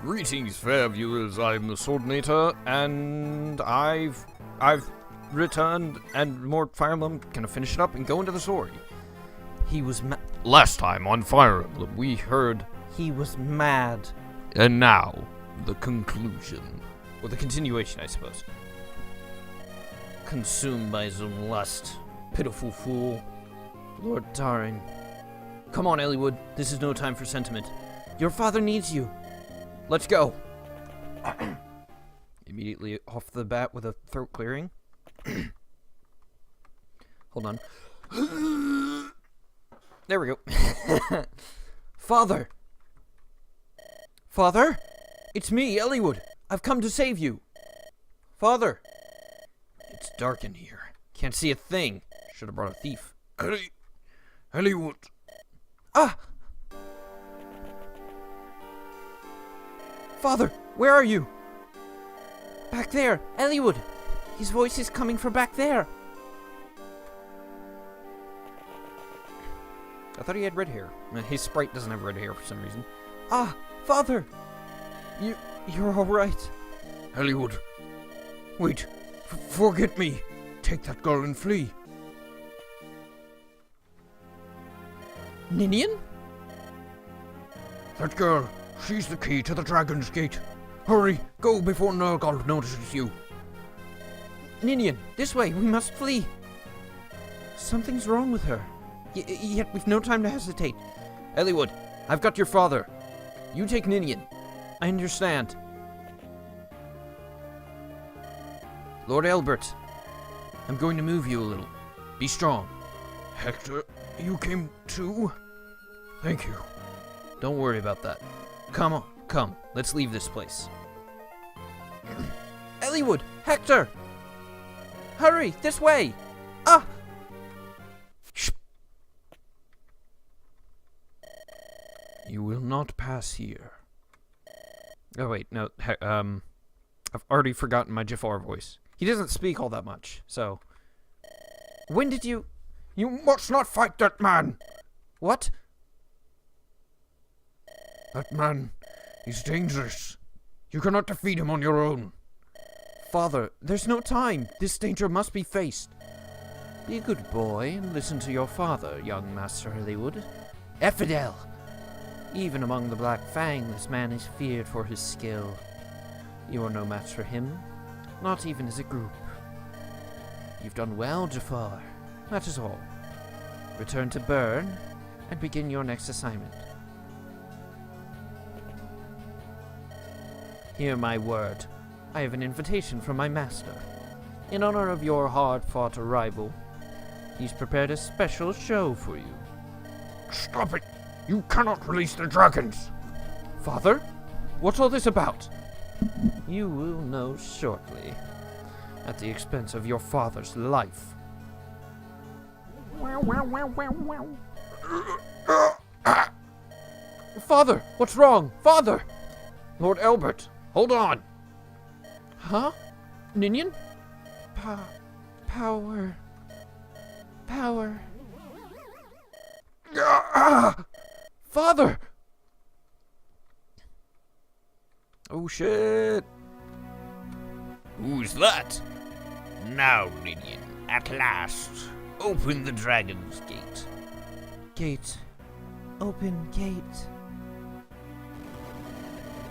Greetings, fair viewers. I'm the Swordinator, and I've returned, and more Fire Emblem. Gonna finish it up and go into the story. He was last time on Fire Emblem, we heard he was mad, and now the conclusion, or the continuation, I suppose. Consumed by some lust, pitiful fool, Lord Taring. Come on, Elliewood. This is no time for sentiment. Your father needs you. Let's go. Immediately off the bat with a throat clearing. Hold on. There we go. Father! Father? It's me, Elliewood. I've come to save you. Father! It's dark in here. Can't see a thing. Should have brought a thief. Elliewood. Ah! Father, where are you? Back there, Elliewood. His voice is coming from back there. I thought he had red hair. His sprite doesn't have red hair for some reason. Ah, Father! You're all right. Elliewood. Wait. Forget me. Take that girl and flee. Ninian? That girl. She's the key to the Dragon's Gate. Hurry, go before Nergal notices you. Ninian, this way, we must flee. Something's wrong with her. Yet we've no time to hesitate. Elliewood, I've got your father. You take Ninian. I understand. Lord Elbert, I'm going to move you a little. Be strong. Hector, you came too? Thank you. Don't worry about that. Come on, come. Let's leave this place. Elliewood! Hector! Hurry! This way! Ah! Shh! You will not pass here. Oh wait, no. I've already forgotten my Jafar voice. He doesn't speak all that much, so. When did you? You must not fight that man. What? That man is dangerous. You cannot defeat him on your own. Father, there's no time. This danger must be faced. Be a good boy and listen to your father, young Master Elliewood. Effidel! Even among the Black Fang, this man is feared for his skill. You are no match for him, not even as a group. You've done well, Jafar. That is all. Return to Bern and begin your next assignment. Hear my word. I have an invitation from my master. In honor of your hard-fought arrival, he's prepared a special show for you. Stop it! You cannot release the dragons! Father? What's all this about? You will know shortly. At the expense of your father's life. Father! What's wrong? Father! Lord Elbert! Hold on! Huh? Ninian? Power. Father! Oh shit! Who's that? Now, Ninian, at last, open the Dragon's Gate. Gate. Open gate.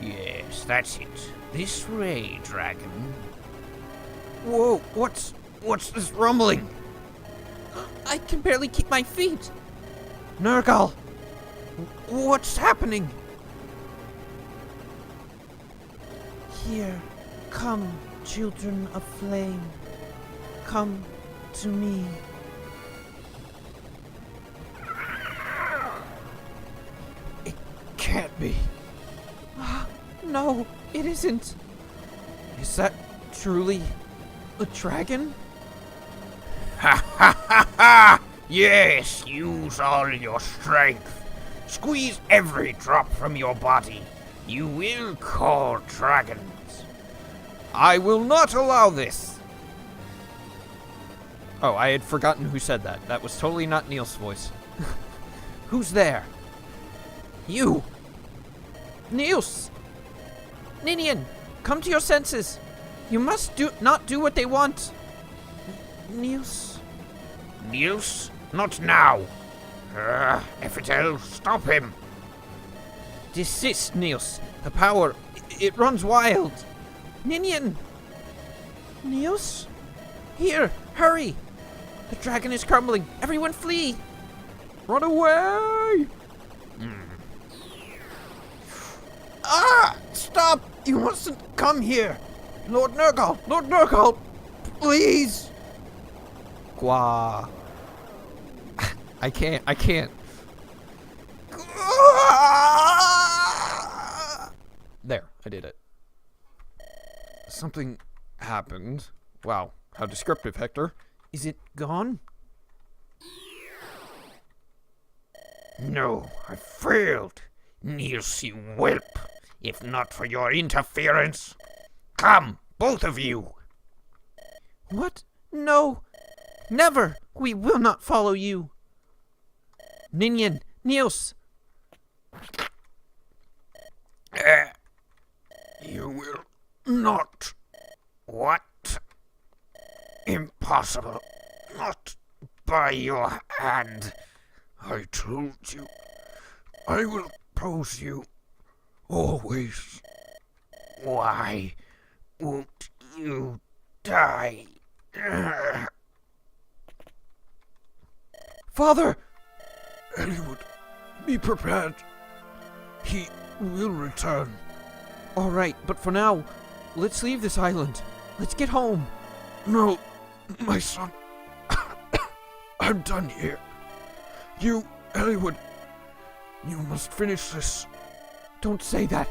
Yes, that's it. This way, dragon. Whoa, what's this rumbling? I can barely keep my feet. Nergal! What's happening? Here, come, children of flame. Come to me. It can't be. No, it isn't. Is that truly a dragon? Ha ha ha ha! Yes, use all your strength. Squeeze every drop from your body. You will call dragons. I will not allow this. Oh, I had forgotten who said that. That was totally not Neil's voice. Who's there? You! Niels! Ninian, come to your senses. You must not do what they want. Niels. Niels, not now. Effitel, stop him. Desist, Niels. The power, it runs wild. Ninian. Niels? Here, hurry. The dragon is crumbling. Everyone flee. Run away! Ah! Stop! You mustn't come here. Lord Nurgle, please. Gwa. I can't. There, I did it. Something happened. Wow, how descriptive, Hector. Is it gone? No, I failed. Niels, you whelp. If not for your interference. Come, both of you. What? No. Never. We will not follow you. Ninian, Niels. You will not. What? Impossible. Not by your hand. I told you. I will oppose you. Always. Why won't you die? Father! Elwood, be prepared. He will return. All right, but for now, let's leave this island. Let's get home. No, my son. I'm done here. You, Elwood, you must finish this. Don't say that.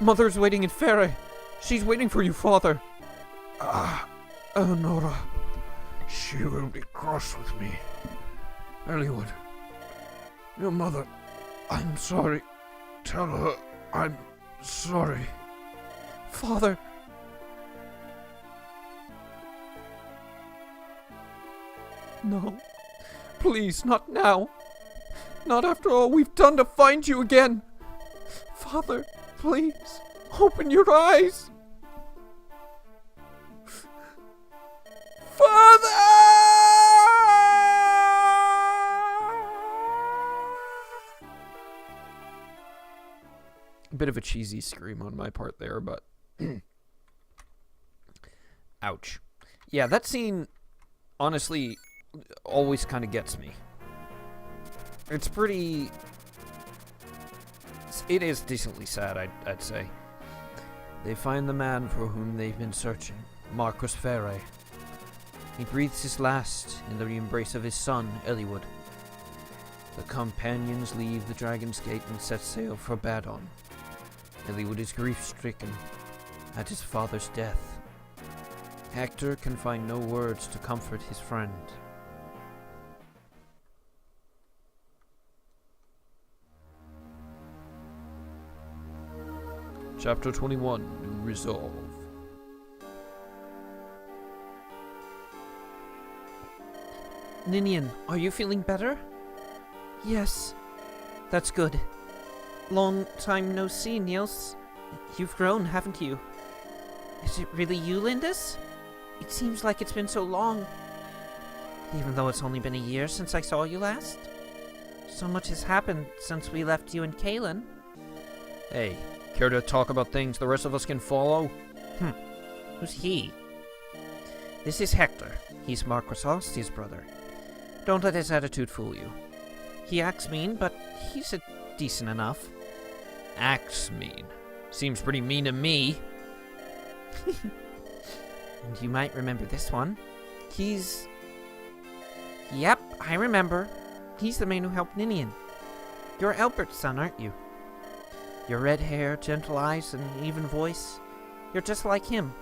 Mother's waiting in Fere. She's waiting for you, Father. Eleonora. She will be cross with me. Elwood, your mother, I'm sorry. Tell her I'm sorry. Father. No. Please, not now. Not after all we've done to find you again. Father, please, open your eyes. A bit of a cheesy scream on my part there, but ouch. Yeah, that scene honestly always kind of gets me. It's pretty... It is decently sad, I'd say. They find the man for whom they've been searching, Marcus Fere. He breathes his last in the embrace of his son, Eliwood. The companions leave the Dragon's Gate and set sail for Badon. Eliwood is grief-stricken at his father's death. Hector can find no words to comfort his friend. Chapter 21, New Resolve. Ninian, are you feeling better? Yes. That's good. Long time no see, Niels. You've grown, haven't you? Is it really you, Lindis? It seems like it's been so long. Even though it's only been a year since I saw you last. So much has happened since we left you and Kaelin. Hey, care to talk about things the rest of us can follow? Who's he? This is Hector. He's Marcus Auste's brother. Don't let his attitude fool you. He acts mean, but he's decent enough. Acts mean. Seems pretty mean to me. And you might remember this one. He's... Yep, I remember. He's the man who helped Ninian. You're Albert's son, aren't you? Your red hair, gentle eyes, and even voice. You're just like him.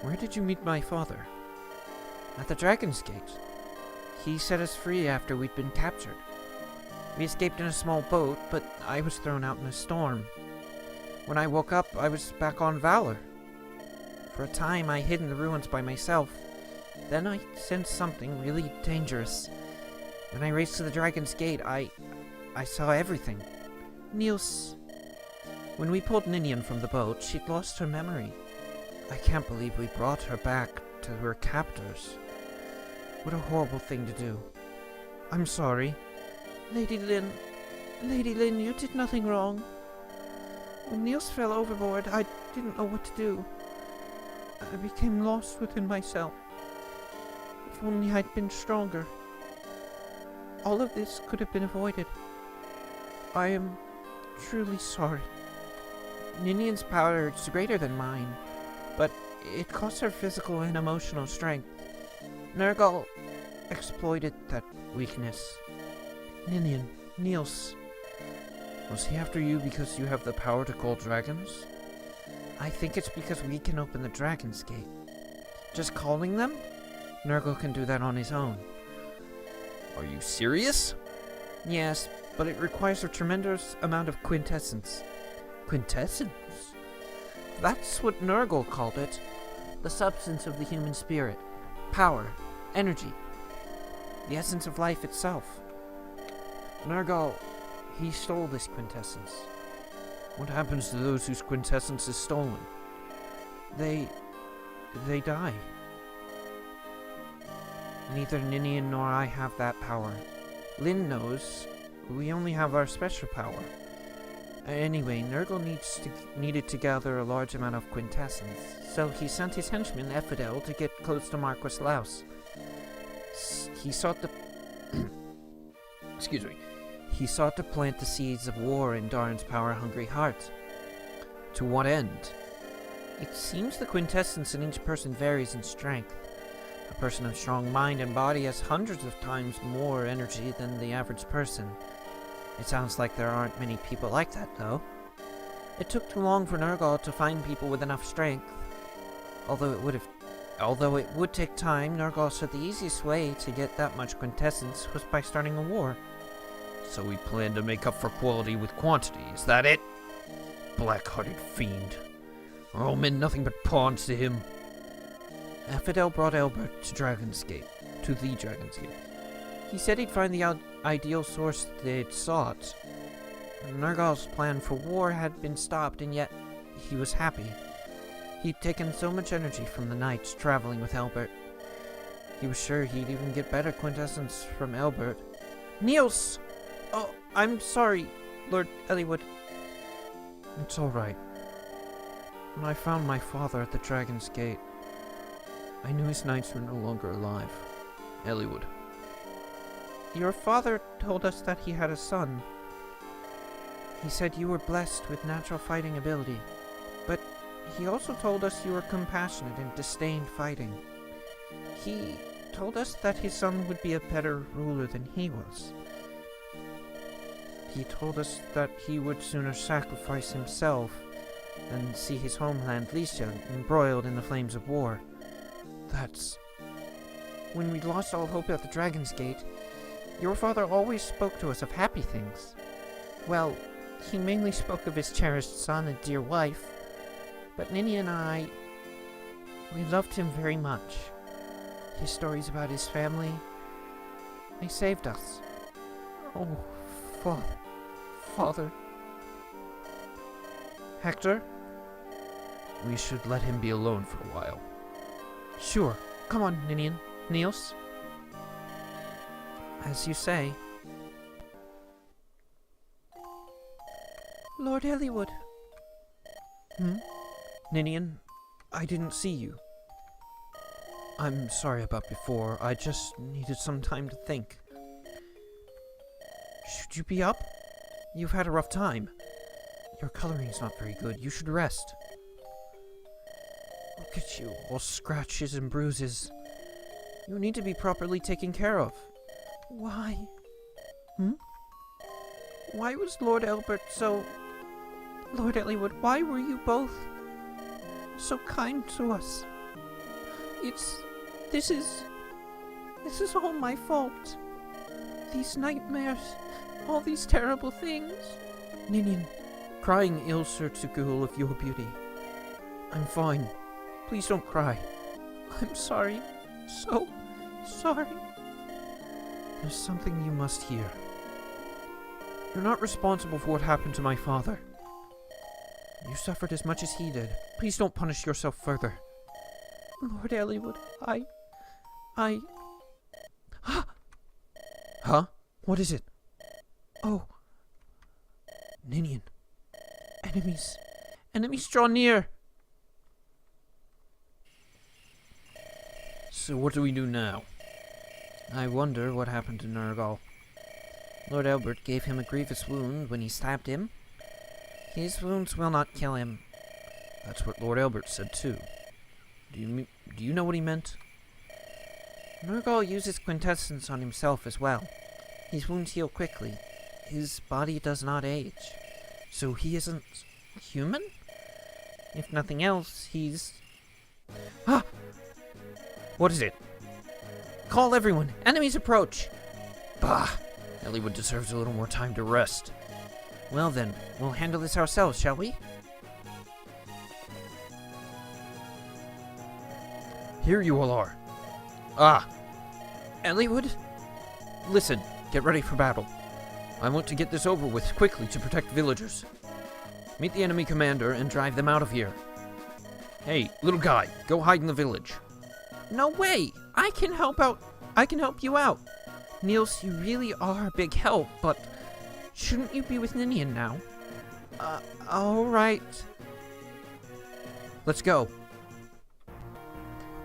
Where did you meet my father? At the Dragon's Gate. He set us free after we'd been captured. We escaped in a small boat, but I was thrown out in a storm. When I woke up, I was back on Valor. For a time, I hid in the ruins by myself. Then I sensed something really dangerous. When I raced to the Dragon's Gate, I saw everything. Niels... When we pulled Ninian from the boat, she'd lost her memory. I can't believe we brought her back to her captors. What a horrible thing to do. I'm sorry. Lady Lynn, you did nothing wrong. When Niels fell overboard, I didn't know what to do. I became lost within myself. If only I'd been stronger. All of this could have been avoided. I am truly sorry. Ninian's power is greater than mine, but it costs her physical and emotional strength. Nergal exploited that weakness. Ninian, Niels, was he after you because you have the power to call dragons? I think it's because we can open the Dragon's Gate. Just calling them? Nergal can do that on his own. Are you serious? Yes, but it requires a tremendous amount of quintessence. Quintessence? That's what Nergal called it. The substance of the human spirit. Power. Energy. The essence of life itself. Nergal, he stole this quintessence. What happens to those whose quintessence is stolen? They die. Neither Ninian nor I have that power. Lynn knows. We only have our special power. Anyway, Nergal needed to gather a large amount of quintessence, so he sent his henchman Ephidel to get close to Marquis Laus. He sought to Excuse me. He sought to plant the seeds of war in Darn's power-hungry heart. To what end? It seems the quintessence in each person varies in strength. A person of strong mind and body has hundreds of times more energy than the average person. It sounds like there aren't many people like that, though. It took too long for Nergal to find people with enough strength. Although it would take time, Nergal said the easiest way to get that much quintessence was by starting a war. So he planned to make up for quality with quantity, is that it? Black-hearted fiend. Are all men nothing but pawns to him? Ephidel brought Elbert to the Dragon's Gate. He said he'd find the ideal source they'd sought. Nergal's plan for war had been stopped, and yet he was happy. He'd taken so much energy from the knights traveling with Elbert. He was sure he'd even get better quintessence from Elbert. Niels! Oh, I'm sorry, Lord Eliwood. It's all right. When I found my father at the Dragon's Gate, I knew his knights were no longer alive. Eliwood. Your father told us that he had a son. He said you were blessed with natural fighting ability, but he also told us you were compassionate and disdained fighting. He told us that his son would be a better ruler than he was. He told us that he would sooner sacrifice himself than see his homeland, Lycia, embroiled in the flames of war. That's... When we lost all hope at the Dragon's Gate, your father always spoke to us of happy things. Well, he mainly spoke of his cherished son and dear wife, but Ninian and I, we loved him very much. His stories about his family, they saved us. Oh, Father. Hector? We should let him be alone for a while. Sure. Come on, Ninian. Niels? As you say. Lord Eliwood. Ninian, I didn't see you. I'm sorry about before. I just needed some time to think. Should you be up? You've had a rough time. Your coloring's not very good. You should rest. Look at you, all scratches and bruises. You need to be properly taken care of. Why? Why was Lord Elbert so... Lord Eliwood, why were you both so kind to us? This is all my fault. These nightmares, all these terrible things. Ninian, crying ill serves a girl of your beauty. I'm fine. Please don't cry. I'm sorry. So sorry. There's something you must hear. You're not responsible for what happened to my father. You suffered as much as he did. Please don't punish yourself further. Lord Eliwood, I... Huh? What is it? Oh, Ninian. enemies. Enemies draw near. So what do we do now? I wonder what happened to Nurgle. Lord Albert gave him a grievous wound when he stabbed him. His wounds will not kill him. That's what Lord Albert said too. Do you know what he meant? Nurgle uses quintessence on himself as well. His wounds heal quickly. His body does not age. So he isn't human? If nothing else, he's... Ah! What is it? Call everyone! Enemies approach! Bah! Eliwood deserves a little more time to rest. Well then, we'll handle this ourselves, shall we? Here you all are. Ah! Eliwood? Listen, get ready for battle. I want to get this over with quickly to protect villagers. Meet the enemy commander and drive them out of here. Hey, little guy, go hide in the village. No way! I can help out. I can help you out. Niels, you really are a big help, but shouldn't you be with Ninian now? Alright. Let's go.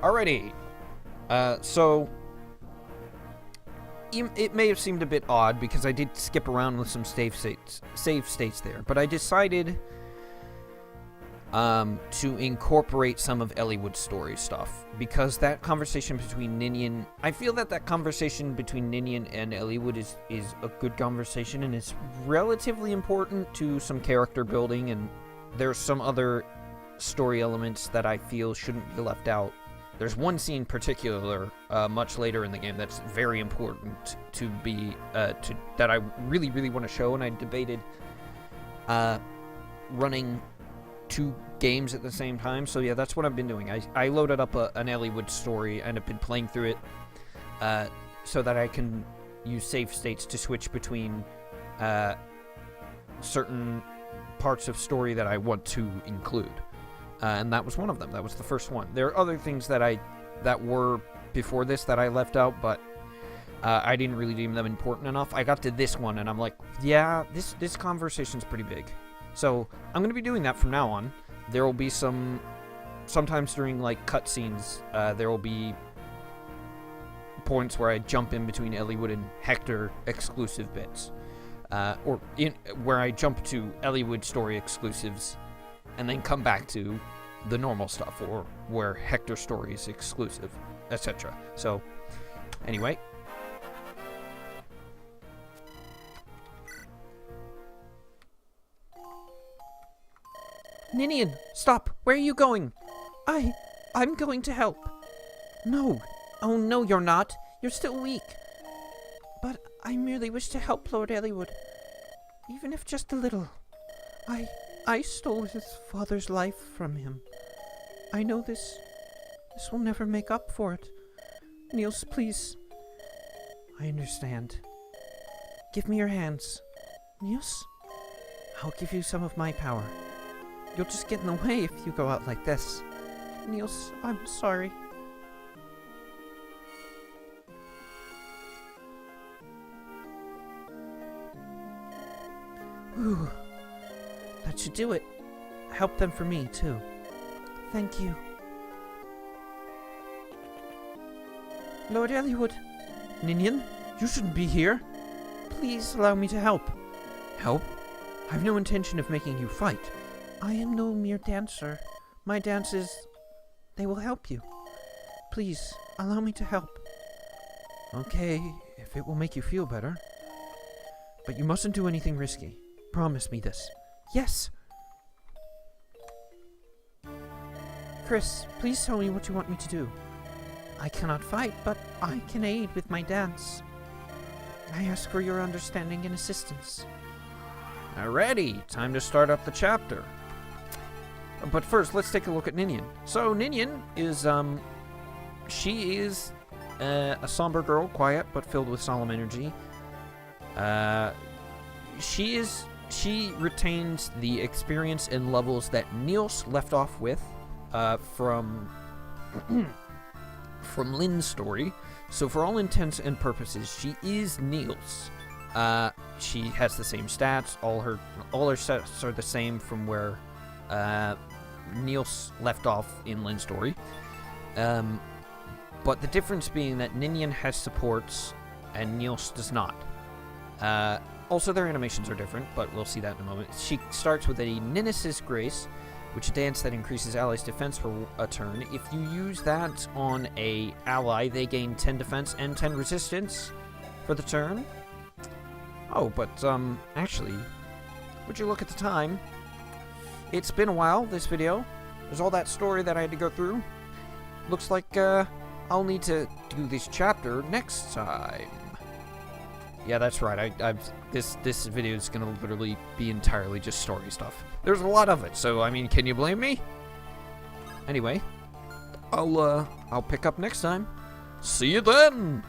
Alrighty. So... It may have seemed a bit odd because I did skip around with some save states there, but I decided to incorporate some of Eliwood's story stuff because that conversation between Ninian, I feel that conversation between Ninian and Eliwood is a good conversation and it's relatively important to some character building, and there's some other story elements that I feel shouldn't be left out. There's one scene in particular, much later in the game, that's very important to be, that I really, really want to show, and I debated running 2 games at the same time. So yeah, that's what I've been doing. I loaded up an Eliwood story and have been playing through it, so that I can use save states to switch between certain parts of story that I want to include. And that was one of them. That was the first one. There are other things that were before this that I left out, but I didn't really deem them important enough. I got to this one, and I'm like, yeah, this conversation's pretty big. So I'm going to be doing that from now on. There will be sometimes during like cutscenes, there will be points where I jump in between Eliwood and Hector exclusive bits, where I jump to Eliwood story exclusives, and then come back to the normal stuff, or where Hector story is exclusive, etc. So, anyway. Ninian, stop! Where are you going? I'm going to help. No. Oh no, you're not. You're still weak. But I merely wish to help Lord Eliwood. Even if just a little. I stole his father's life from him. I know this will never make up for it. Niels, please. I understand. Give me your hands. Niels? I'll give you some of my power. You'll just get in the way if you go out like this. Niels, I'm sorry. Ooh. That should do it. Help them for me, too. Thank you. Lord Eliwood. Ninian, you shouldn't be here. Please allow me to help. Help? I've no intention of making you fight. I am no mere dancer. My dances, they will help you. Please, allow me to help. Okay, if it will make you feel better. But you mustn't do anything risky. Promise me this. Yes. Chris, please tell me what you want me to do. I cannot fight, but I can aid with my dance. I ask for your understanding and assistance. Alrighty, time to start up the chapter. But first, let's take a look at Ninian. So, Ninian is, she is a somber girl, quiet, but filled with solemn energy. She is she retains the experience and levels that Niels left off with from from Lynn's story. So for all intents and purposes, she is Niels. She has the same stats. All her stats are the same from where Niels left off in Lynn's story. But the difference being that Ninian has supports and Niels does not. Also, their animations are different, but we'll see that in a moment. She starts with a Ninnis' Grace, which is a dance that increases allies' defense for a turn. If you use that on a ally, they gain 10 defense and 10 resistance for the turn. Oh, but, actually, would you look at the time? It's been a while, this video. There's all that story that I had to go through. Looks like, I'll need to do this chapter next time. Yeah, that's right. This video is gonna literally be entirely just story stuff. There's a lot of it, so I mean, can you blame me? Anyway, I'll pick up next time. See you then.